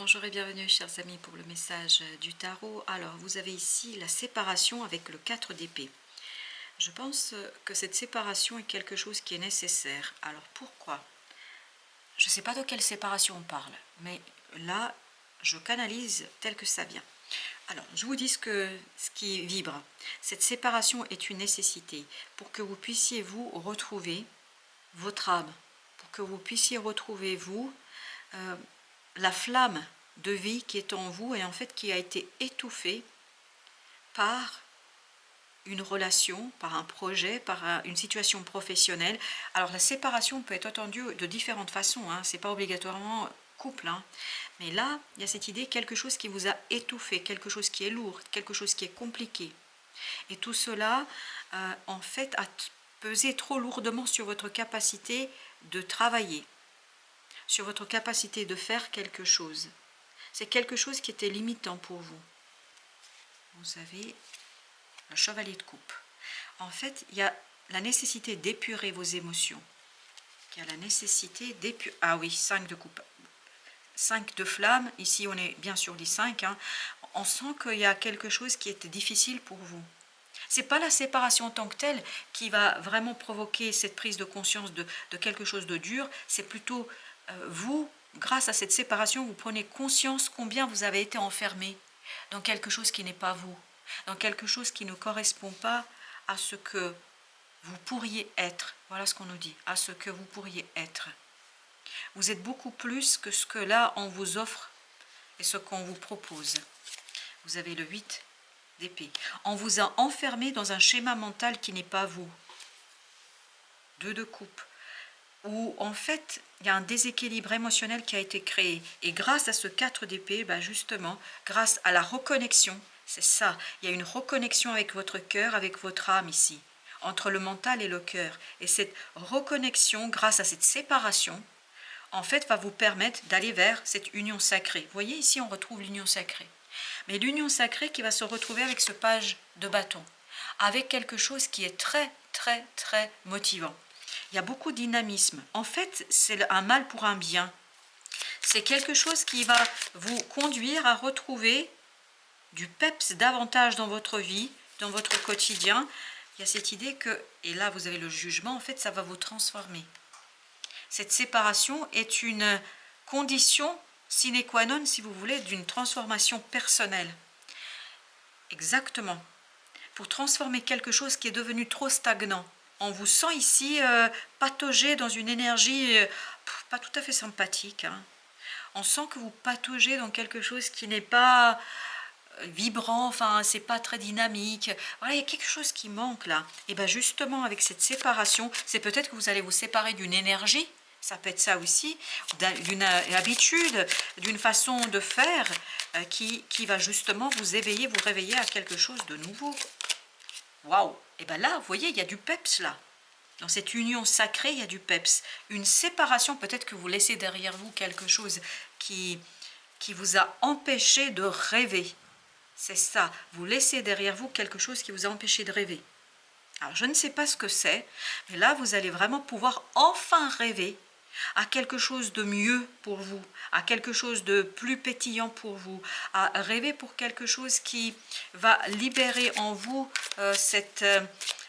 Bonjour et bienvenue chers amis pour le message du tarot. Alors vous avez ici la séparation avec le 4 d'épée. Je pense que cette séparation est quelque chose qui est nécessaire. Alors pourquoi? Je ne sais pas de quelle séparation on parle, mais là je canalise tel que ça vient. Alors je vous dis ce qui vibre. Cette séparation est une nécessité pour que vous puissiez vous retrouver votre âme, pour que vous puissiez retrouver vous la flamme de vie qui est en vous et en fait qui a été étouffée par une relation, par un projet, par une situation professionnelle. Alors la séparation peut être entendue de différentes façons, hein. C'est pas obligatoirement couple, hein. Mais là il y a cette idée, quelque chose qui vous a étouffé, quelque chose qui est lourd, quelque chose qui est compliqué. Et tout cela en fait a pesé trop lourdement sur votre capacité de travailler, sur votre capacité de faire quelque chose. C'est quelque chose qui était limitant pour vous. Vous avez le chevalier de coupe. En fait, il y a la nécessité d'épurer vos émotions. Il y a la nécessité d'épurer... Ah oui, 5 de coupe. 5 de flamme. Ici, on est bien sur les 5. Hein. On sent qu'il y a quelque chose qui était difficile pour vous. Ce n'est pas la séparation en tant que telle qui va vraiment provoquer cette prise de conscience de quelque chose de dur. C'est plutôt vous, grâce à cette séparation, vous prenez conscience combien vous avez été enfermé dans quelque chose qui n'est pas vous, dans quelque chose qui ne correspond pas à ce que vous pourriez être. Voilà ce qu'on nous dit, à ce que vous pourriez être. Vous êtes beaucoup plus que ce que là on vous offre et ce qu'on vous propose. Vous avez le 8 d'épée. On vous a enfermé dans un schéma mental qui n'est pas vous. 2 de coupe. Où en fait il y a un déséquilibre émotionnel qui a été créé. Et grâce à ce 4 d'épée, justement, grâce à la reconnexion, c'est ça, il y a une reconnexion avec votre cœur, avec votre âme ici, entre le mental et le cœur. Et cette reconnexion, grâce à cette séparation, en fait, va vous permettre d'aller vers cette union sacrée. Vous voyez, ici, on retrouve l'union sacrée. Mais l'union sacrée qui va se retrouver avec ce page de bâton, avec quelque chose qui est très, très, très motivant. Il y a beaucoup de dynamisme. En fait, c'est un mal pour un bien. C'est quelque chose qui va vous conduire à retrouver du peps davantage dans votre vie, dans votre quotidien. Il y a cette idée que, et là vous avez le jugement, en fait ça va vous transformer. Cette séparation est une condition sine qua non, si vous voulez, d'une transformation personnelle. Exactement. Pour transformer quelque chose qui est devenu trop stagnant. On vous sent ici pataugé dans une énergie pas tout à fait sympathique. Hein. On sent que vous pataugez dans quelque chose qui n'est pas vibrant, enfin c'est pas très dynamique. Voilà, il y a quelque chose qui manque là. Et bien justement avec cette séparation, c'est peut-être que vous allez vous séparer d'une énergie. Ça peut être ça aussi, d'une habitude, d'une façon de faire qui va justement vous éveiller, vous réveiller à quelque chose de nouveau. Waouh! Et bien là, vous voyez, il y a du peps là. Dans cette union sacrée, il y a du peps. Une séparation, peut-être que vous laissez derrière vous quelque chose qui vous a empêché de rêver. C'est ça, vous laissez derrière vous quelque chose qui vous a empêché de rêver. Alors, je ne sais pas ce que c'est, mais là, vous allez vraiment pouvoir enfin rêver à quelque chose de mieux pour vous, à quelque chose de plus pétillant pour vous, à rêver pour quelque chose qui va libérer en vous cette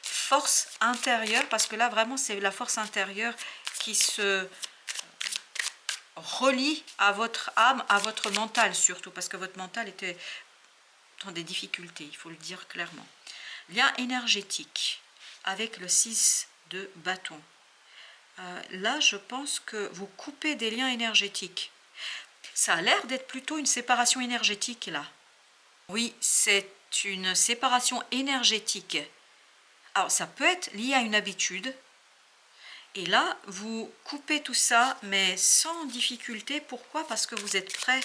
force intérieure, parce que là vraiment c'est la force intérieure qui se relie à votre âme, à votre mental surtout, parce que votre mental était dans des difficultés, il faut le dire clairement. Lien énergétique avec le 6 de bâton. Là, je pense que vous coupez des liens énergétiques. Ça a l'air d'être plutôt une séparation énergétique, là. Oui, c'est une séparation énergétique. Alors, ça peut être lié à une habitude. Et là, vous coupez tout ça, mais sans difficulté. Pourquoi? Parce que vous êtes prêt.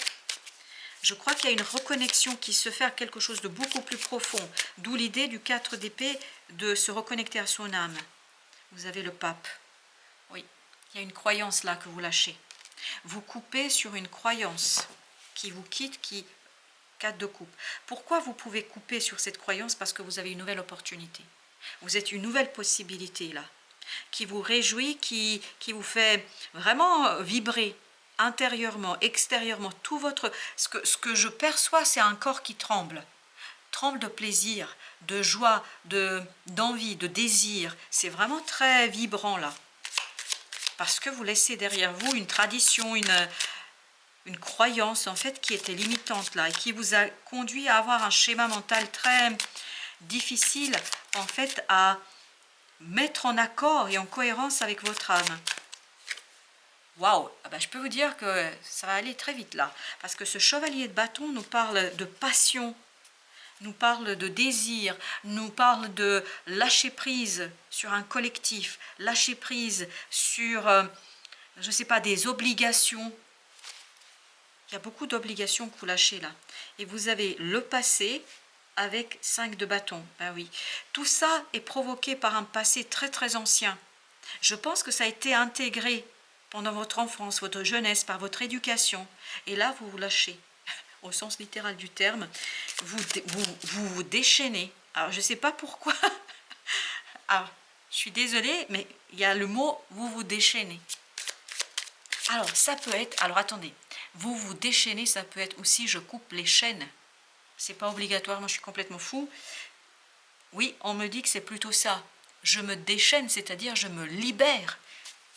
Je crois qu'il y a une reconnexion qui se fait à quelque chose de beaucoup plus profond. D'où l'idée du 4 d'épée de se reconnecter à son âme. Vous avez le pape. Oui, il y a une croyance là que vous lâchez. Vous coupez sur une croyance qui vous quitte, qui 4 de coupe. Pourquoi vous pouvez couper sur cette croyance? Parce que vous avez une nouvelle opportunité. Vous êtes une nouvelle possibilité là, qui vous réjouit, qui vous fait vraiment vibrer intérieurement, extérieurement, tout votre... Ce que je perçois, c'est un corps qui tremble. Tremble de plaisir, de joie, d'envie, de désir. C'est vraiment très vibrant là. Parce que vous laissez derrière vous une tradition, une croyance en fait qui était limitante là et qui vous a conduit à avoir un schéma mental très difficile en fait à mettre en accord et en cohérence avec votre âme. Waouh, ah ben, je peux vous dire que ça va aller très vite là, parce que ce chevalier de bâton nous parle de passion, nous parle de désir, nous parle de lâcher prise sur un collectif, lâcher prise sur, je ne sais pas, des obligations. Il y a beaucoup d'obligations que vous lâchez là. Et vous avez le passé avec 5 de bâton. Ah oui. Tout ça est provoqué par un passé très très ancien. Je pense que ça a été intégré pendant votre enfance, votre jeunesse, par votre éducation. Et là, vous vous lâchez. Au sens littéral du terme, vous déchaînez. Alors, je ne sais pas pourquoi. Alors, je suis désolée, mais il y a le mot « vous vous déchaînez ». Alors, ça peut être... Alors, attendez. Vous vous déchaînez, ça peut être aussi « je coupe les chaînes ». C'est pas obligatoire, moi je suis complètement fou. Oui, on me dit que c'est plutôt ça. Je me déchaîne, c'est-à-dire je me libère.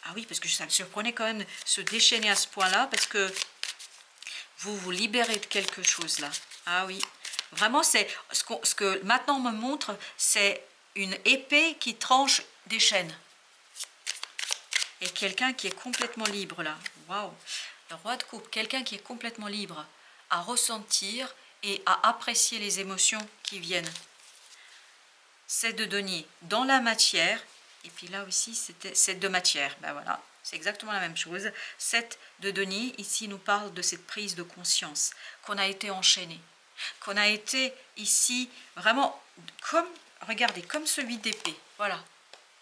Ah oui, parce que ça me surprenait quand même se déchaîner à ce point-là, parce que vous vous libérez de quelque chose là. Ah oui, vraiment c'est ce que maintenant on me montre, c'est une épée qui tranche des chaînes. Et quelqu'un qui est complètement libre là. Waouh. Le roi de coupe, quelqu'un qui est complètement libre à ressentir et à apprécier les émotions qui viennent. 7 de denier dans la matière, et puis là aussi c'était 7 de matière, ben voilà, c'est exactement la même chose. 7 de denier, ici nous parle de cette prise de conscience, qu'on a été enchaîné, qu'on a été ici vraiment comme, regardez, comme celui d'épée, voilà.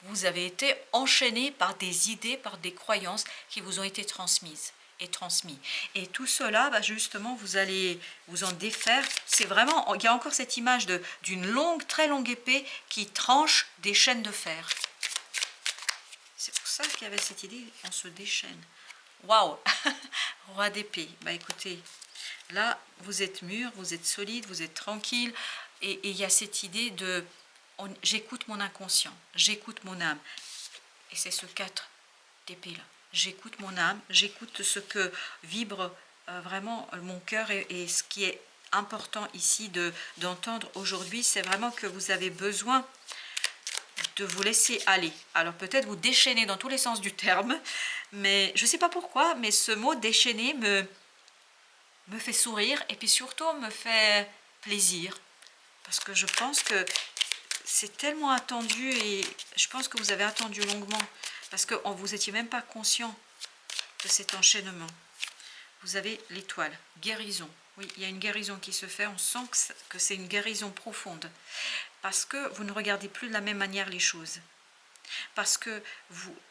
Vous avez été enchaîné par des idées, par des croyances qui vous ont été transmises et transmis. Et tout cela, bah justement, vous allez vous en défaire. C'est vraiment, il y a encore cette image d'une longue, très longue épée qui tranche des chaînes de fer. C'est pour ça qu'il y avait cette idée, on se déchaîne. Waouh. Roi d'épée. Bah écoutez, là, vous êtes mûr, vous êtes solide, vous êtes tranquille. Et il y a cette idée de... J'écoute mon inconscient, j'écoute mon âme. Et c'est ce 4 d'épée là. J'écoute mon âme, j'écoute ce que vibre vraiment mon cœur. Et ce qui est important ici d'entendre aujourd'hui, c'est vraiment que vous avez besoin de vous laisser aller. Alors peut-être vous déchaîner dans tous les sens du terme, mais je ne sais pas pourquoi, mais ce mot déchaîner me fait sourire et puis surtout me fait plaisir. Parce que je pense que c'est tellement attendu et je pense que vous avez attendu longuement parce que vous n'étiez même pas conscient de cet enchaînement. Vous avez l'étoile, guérison. Oui, il y a une guérison qui se fait, on sent que c'est une guérison profonde parce que vous ne regardez plus de la même manière les choses. Parce que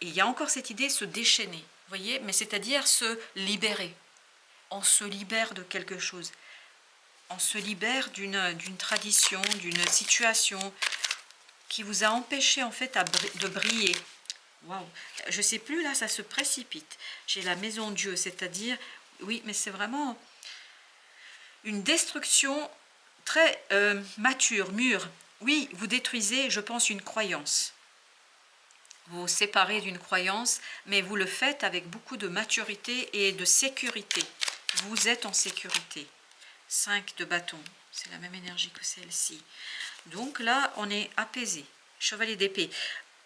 et il y a encore cette idée, se déchaîner, vous voyez, mais c'est-à-dire se libérer. On se libère de quelque chose. On se libère d'une tradition, d'une situation qui vous a empêché en fait de briller. Waouh, je sais plus là, ça se précipite. J'ai la maison Dieu, c'est-à-dire, oui, mais c'est vraiment une destruction très mature, mûre. Oui, vous détruisez, je pense, une croyance. Vous vous séparez d'une croyance, mais vous le faites avec beaucoup de maturité et de sécurité. Vous êtes en sécurité. 5 de bâton, c'est la même énergie que celle-ci. Donc là, on est apaisé. Chevalier d'épée.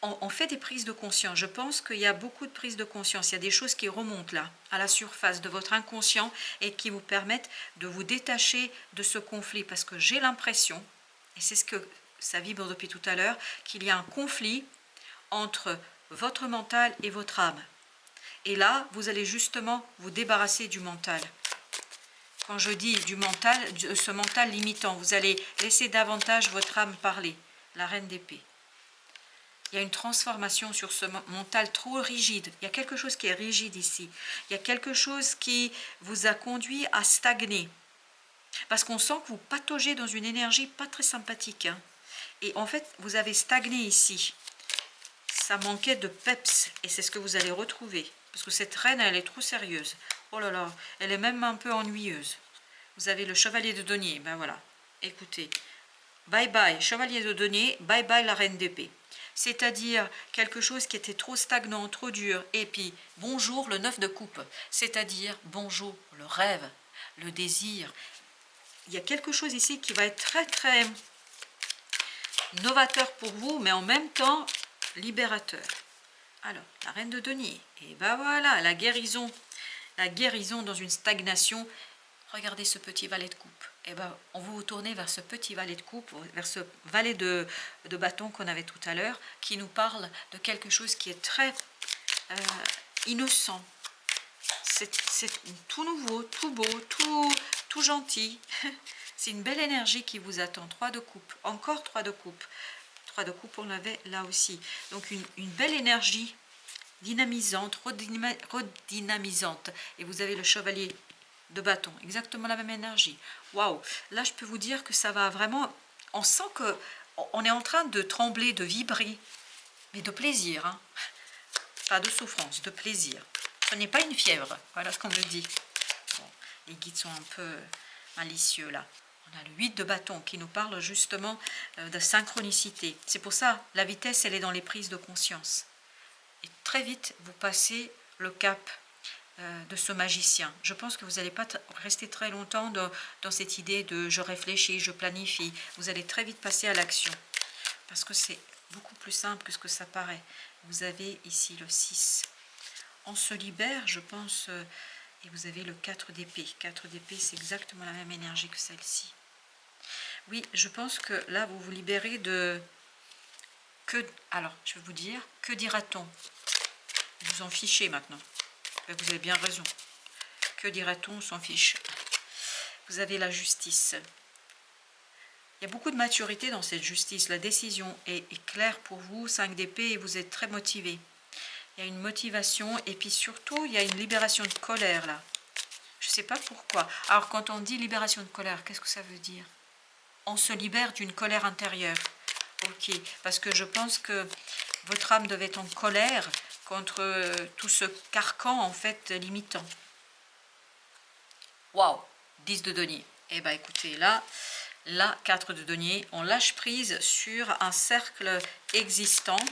On fait des prises de conscience. Je pense qu'il y a beaucoup de prises de conscience. Il y a des choses qui remontent là, à la surface de votre inconscient et qui vous permettent de vous détacher de ce conflit. Parce que j'ai l'impression, et c'est ce que ça vibre depuis tout à l'heure, qu'il y a un conflit entre votre mental et votre âme. Et là, vous allez justement vous débarrasser du mental. Quand je dis du mental, ce mental limitant, vous allez laisser davantage votre âme parler, la reine d'épée. Il y a une transformation sur ce mental trop rigide. Il y a quelque chose qui est rigide ici. Il y a quelque chose qui vous a conduit à stagner. Parce qu'on sent que vous pataugez dans une énergie pas très sympathique. Hein. Et en fait, vous avez stagné ici. Ça manquait de peps. Et c'est ce que vous allez retrouver. Parce que cette reine, elle est trop sérieuse. Oh là là, elle est même un peu ennuyeuse. Vous avez le chevalier de denier, ben voilà. Écoutez, bye bye chevalier de denier, bye bye la reine d'épée. C'est-à-dire quelque chose qui était trop stagnant, trop dur. Et puis, bonjour le 9 de coupe. C'est-à-dire, bonjour le rêve, le désir. Il y a quelque chose ici qui va être très très novateur pour vous, mais en même temps libérateur. Alors, la reine de denier. Et ben voilà, la guérison dans une stagnation. Regardez ce petit valet de coupe. Et ben, on va vous tourner vers ce petit valet de coupe, vers ce valet de bâton qu'on avait tout à l'heure, qui nous parle de quelque chose qui est très innocent. C'est tout nouveau, tout beau, tout gentil. C'est une belle énergie qui vous attend. 3 de coupe, encore 3 de coupe. 3 de coupe, on l'avait là aussi. Donc une belle énergie dynamisante, redynamisante. Et vous avez le chevalier de bâton, exactement la même énergie. Waouh! Là, je peux vous dire que ça va vraiment... On sent que on est en train de trembler, de vibrer, mais de plaisir. Hein. Pas de souffrance, de plaisir. Ce n'est pas une fièvre, voilà ce qu'on me dit. Bon, les guides sont un peu malicieux là. On a le 8 de bâton qui nous parle justement de synchronicité. C'est pour ça, la vitesse, elle est dans les prises de conscience. Et très vite, vous passez le cap de ce magicien. Je pense que vous n'allez pas rester très longtemps dans cette idée de je réfléchis, je planifie. Vous allez très vite passer à l'action. Parce que c'est beaucoup plus simple que ce que ça paraît. Vous avez ici le 6. On se libère, je pense, et vous avez le 4 d'épée. 4 d'épée, c'est exactement la même énergie que celle-ci. Oui, je pense que là, vous vous libérez de... Alors, je vais vous dire, que dira-t-on? Vous en fichez maintenant. Vous avez bien raison. Que dira-t-on? On s'en fiche. Vous avez la justice. Il y a beaucoup de maturité dans cette justice. La décision est claire pour vous. 5 d'épée et vous êtes très motivé. Il y a une motivation et puis surtout, il y a une libération de colère là. Je ne sais pas pourquoi. Alors quand on dit libération de colère, qu'est-ce que ça veut dire? On se libère d'une colère intérieure. Ok, parce que je pense que votre âme devait être en colère contre tout ce carcan en fait limitant. Waouh, 10 de denier. Eh bien écoutez, là, 4 de denier, on lâche prise sur un cercle existant.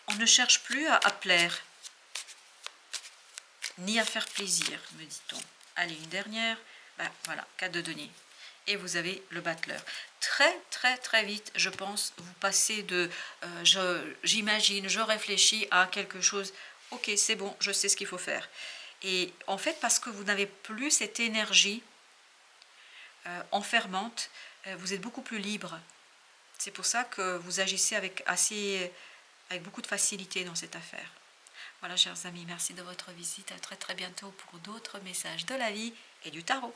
On ne cherche plus à plaire, ni à faire plaisir, me dit-on. Allez, une dernière. Ben, voilà, 4 de denier. Et vous avez le battleur. Très, très, très vite, je pense, vous passez de j'imagine, je réfléchis à quelque chose. Ok, c'est bon, je sais ce qu'il faut faire. Et en fait, parce que vous n'avez plus cette énergie enfermante, vous êtes beaucoup plus libre. C'est pour ça que vous agissez avec beaucoup de facilité dans cette affaire. Voilà, chers amis, merci de votre visite. À très très bientôt pour d'autres messages de la vie et du tarot.